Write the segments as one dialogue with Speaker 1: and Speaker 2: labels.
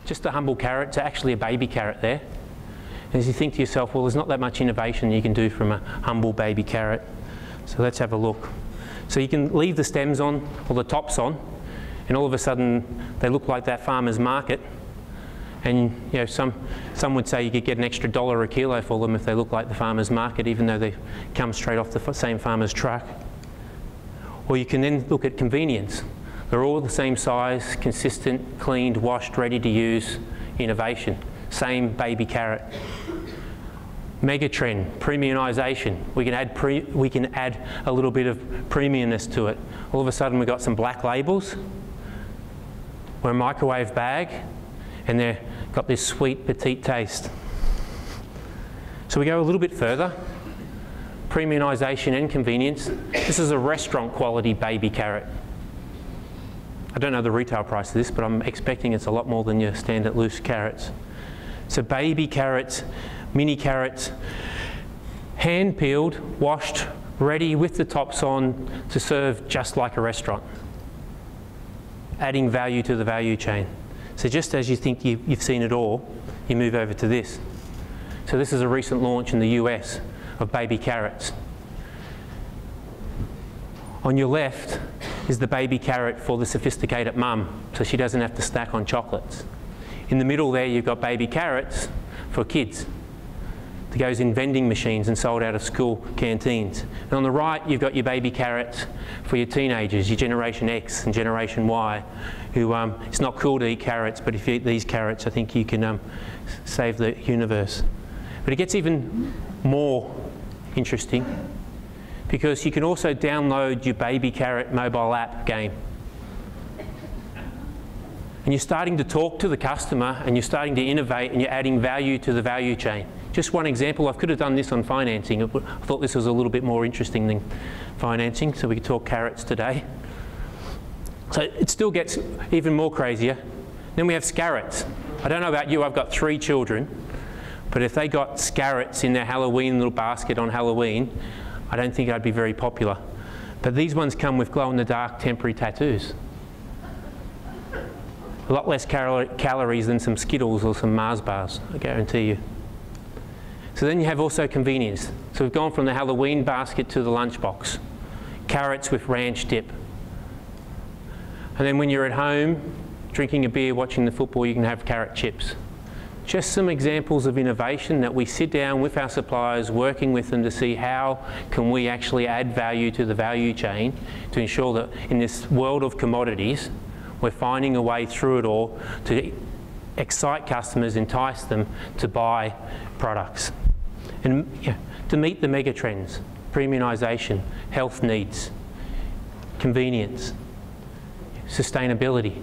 Speaker 1: just a humble carrot to actually a baby carrot there. As you think to yourself, well, there's not that much innovation you can do from a humble baby carrot. So let's have a look. So you can leave the stems on or the tops on, and all of a sudden they look like that farmer's market. And you know, some would say you could get an extra $1 a kilo for them if they look like the farmer's market, even though they come straight off the same farmer's truck. Or you can then look at convenience. They're all the same size, consistent, cleaned, washed, ready to use, innovation. Same baby carrot. Megatrend, premiumisation. We can add a little bit of premiumness to it. All of a sudden we've got some black labels. We're a microwave bag, and they've got this sweet, petite taste. So we go a little bit further. Premiumisation and convenience. This is a restaurant quality baby carrot. I don't know the retail price of this, but I'm expecting it's a lot more than your standard loose carrots. So baby carrots, mini carrots, hand peeled, washed, ready with the tops on to serve just like a restaurant. Adding value to the value chain. So just as you think you've seen it all, you move over to this. So this is a recent launch in the US of baby carrots. On your left is the baby carrot for the sophisticated mum, so she doesn't have to snack on chocolates. In the middle there you've got baby carrots for kids that goes in vending machines and sold out of school canteens. And on the right you've got your baby carrots for your teenagers, your Generation X and Generation Y, who it's not cool to eat carrots, but if you eat these carrots I think you can save the universe. But it gets even more interesting because you can also download your baby carrot mobile app game. And you're starting to talk to the customer and you're starting to innovate and you're adding value to the value chain. Just one example, I could have done this on financing. I thought this was a little bit more interesting than financing, so we could talk carrots today. So it still gets even more crazier. Then we have scarrots. I don't know about you, I've got 3 children, but if they got scarrots in their Halloween little basket on Halloween, I don't think I'd be very popular. But these ones come with glow-in-the-dark temporary tattoos. A lot less calories than some Skittles or some Mars bars, I guarantee you. So then you have also convenience. So we've gone from the Halloween basket to the lunchbox. Carrots with ranch dip. And then when you're at home, drinking a beer, watching the football, you can have carrot chips. Just some examples of innovation that we sit down with our suppliers, working with them to see how can we actually add value to the value chain to ensure that in this world of commodities, we're finding a way through it all to excite customers, entice them to buy products. And to meet the mega trends, premiumisation, health needs, convenience, sustainability.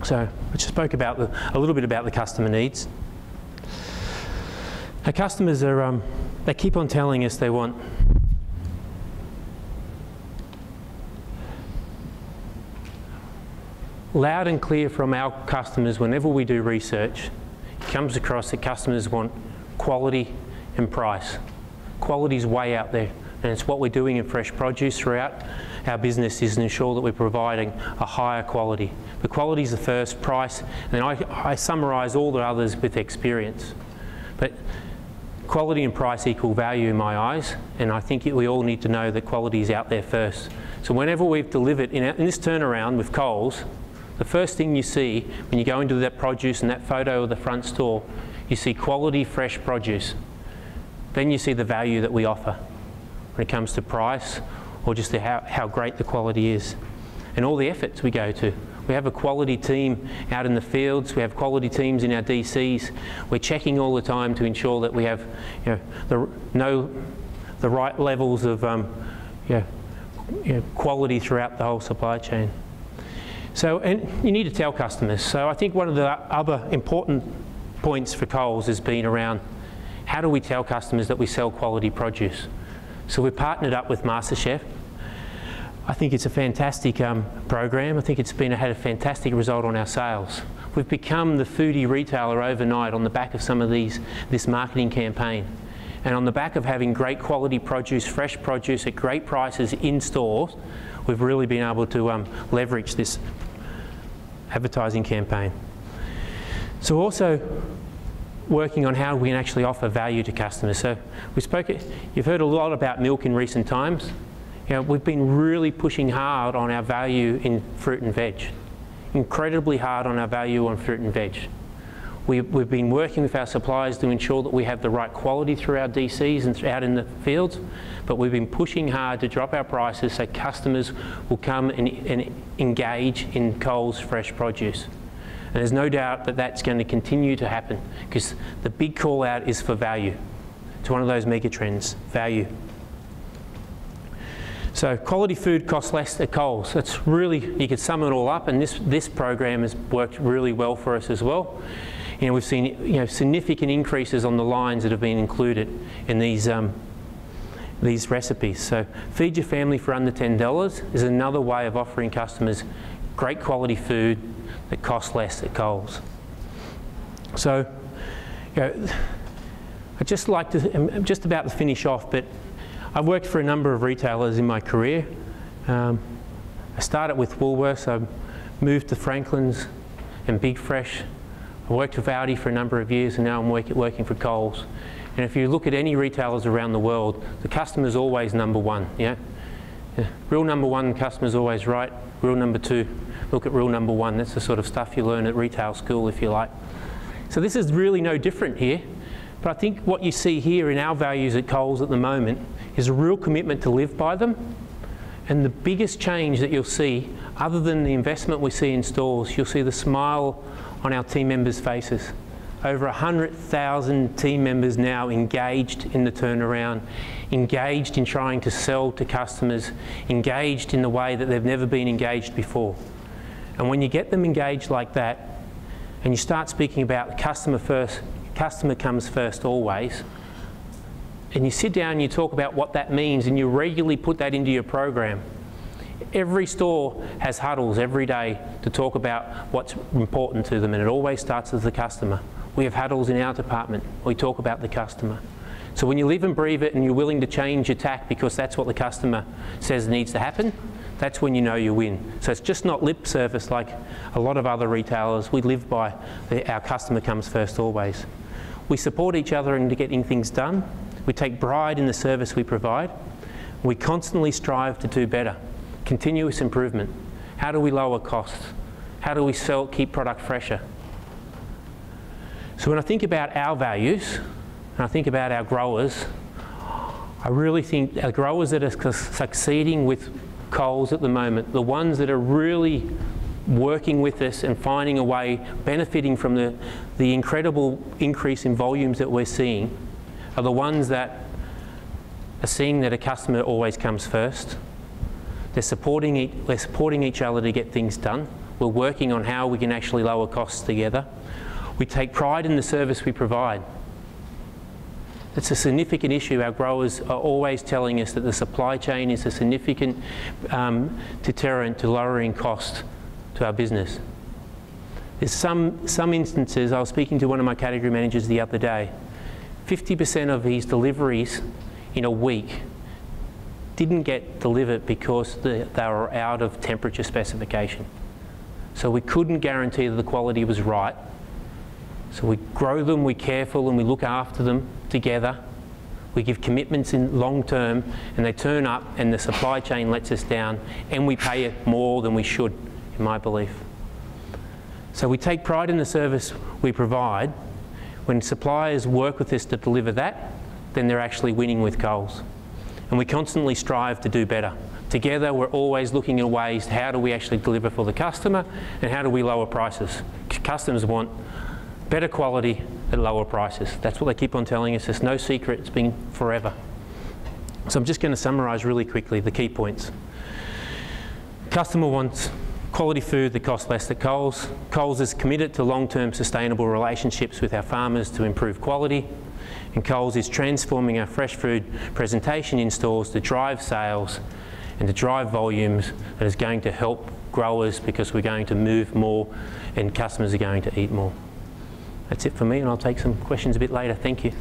Speaker 1: So I just spoke about a little bit about the customer needs. Our customers are, they keep on telling us they want loud and clear from our customers whenever we do research. It comes across that customers want quality and price. Quality's way out there, and it's what we're doing in fresh produce throughout our business is to ensure that we're providing a higher quality. The quality is the first, price, and then I summarise all the others with experience. But quality and price equal value in my eyes, and I think we all need to know that quality is out there first. So whenever we've delivered, in this turnaround with Coles, the first thing you see when you go into that produce and that photo of the front store, you see quality, fresh produce. Then you see the value that we offer when it comes to price or just how great the quality is. And all the efforts we go to. We have a quality team out in the fields, we have quality teams in our DCs. We're checking all the time to ensure that we have the right levels of quality throughout the whole supply chain. So, and you need to tell customers. So I think one of the other important points for Coles has been around how do we tell customers that we sell quality produce. So we've partnered up with MasterChef. I think it's a fantastic program. I think it's had a fantastic result on our sales. We've become the foodie retailer overnight on the back of some of this marketing campaign. And on the back of having great quality produce, fresh produce at great prices in stores, we've really been able to leverage this advertising campaign. So we're also working on how we can actually offer value to customers. So you've heard a lot about milk in recent times. You know, we've been really pushing hard on our value in fruit and veg, incredibly hard on our value on fruit and veg. We've been working with our suppliers to ensure that we have the right quality through our DCs and out in the fields, but we've been pushing hard to drop our prices so customers will come and engage in Coles fresh produce. And there's no doubt that that's going to continue to happen because the big call out is for value. It's one of those mega trends, value. So quality food costs less at Coles. That's really, you could sum it all up, and this program has worked really well for us as well. You know, we've seen significant increases on the lines that have been included in these recipes. So feed your family for under $10 is another way of offering customers great quality food that costs less at Coles. So, I'd just like to, I'm just about to finish off, but I've worked for a number of retailers in my career. I started with Woolworths, I moved to Franklin's and Big Fresh. I worked with Aldi for a number of years, and now I'm working for Coles. And if you look at any retailers around the world, the customer's always number one. Yeah? Rule number one, customer's always right. Rule number two, look at rule number one. That's the sort of stuff you learn at retail school, if you like. So this is really no different here. But I think what you see here in our values at Coles at the moment is a real commitment to live by them. And the biggest change that you'll see, other than the investment we see in stores, you'll see the smile on our team members' faces. Over 100,000 team members now engaged in the turnaround, engaged in trying to sell to customers, engaged in the way that they've never been engaged before. And when you get them engaged like that, and you start speaking about customer first, customer comes first always, and you sit down and you talk about what that means and you regularly put that into your program. Every store has huddles every day to talk about what's important to them, and it always starts with the customer. We have huddles in our department. We talk about the customer. So when you live and breathe it and you're willing to change your tack because that's what the customer says needs to happen, that's when you know you win. So it's just not lip service like a lot of other retailers. We live by our customer comes first always. We support each other in getting things done. We take pride in the service we provide. We constantly strive to do better. Continuous improvement. How do we lower costs? How do we keep product fresher? So when I think about our values, and I think about our growers, I really think our growers that are succeeding with Coles at the moment, the ones that are really working with us and finding a way, benefiting from the incredible increase in volumes that we're seeing, are the ones that are seeing that a customer always comes first. We're supporting each other to get things done. We're working on how we can actually lower costs together. We take pride in the service we provide. It's a significant issue. Our growers are always telling us that the supply chain is a significant deterrent to lowering cost to our business. There's some instances, I was speaking to one of my category managers the other day, 50% of his deliveries in a week didn't get delivered because they were out of temperature specification. So we couldn't guarantee that the quality was right. So we grow them, we're careful, and we look after them together. We give commitments in long term, and they turn up and the supply chain lets us down, and we pay it more than we should, in my belief. So we take pride in the service we provide. When suppliers work with us to deliver that, then they're actually winning with Coles. And we constantly strive to do better. Together, we're always looking at ways, how do we actually deliver for the customer, and how do we lower prices? Customers want better quality at lower prices. That's what they keep on telling us. It's no secret, it's been forever. So I'm just going to summarise really quickly the key points. Customer wants quality food that costs less at Coles. Coles is committed to long-term sustainable relationships with our farmers to improve quality. And Coles is transforming our fresh food presentation in stores to drive sales and to drive volumes that is going to help growers because we're going to move more and customers are going to eat more. That's it for me, and I'll take some questions a bit later. Thank you.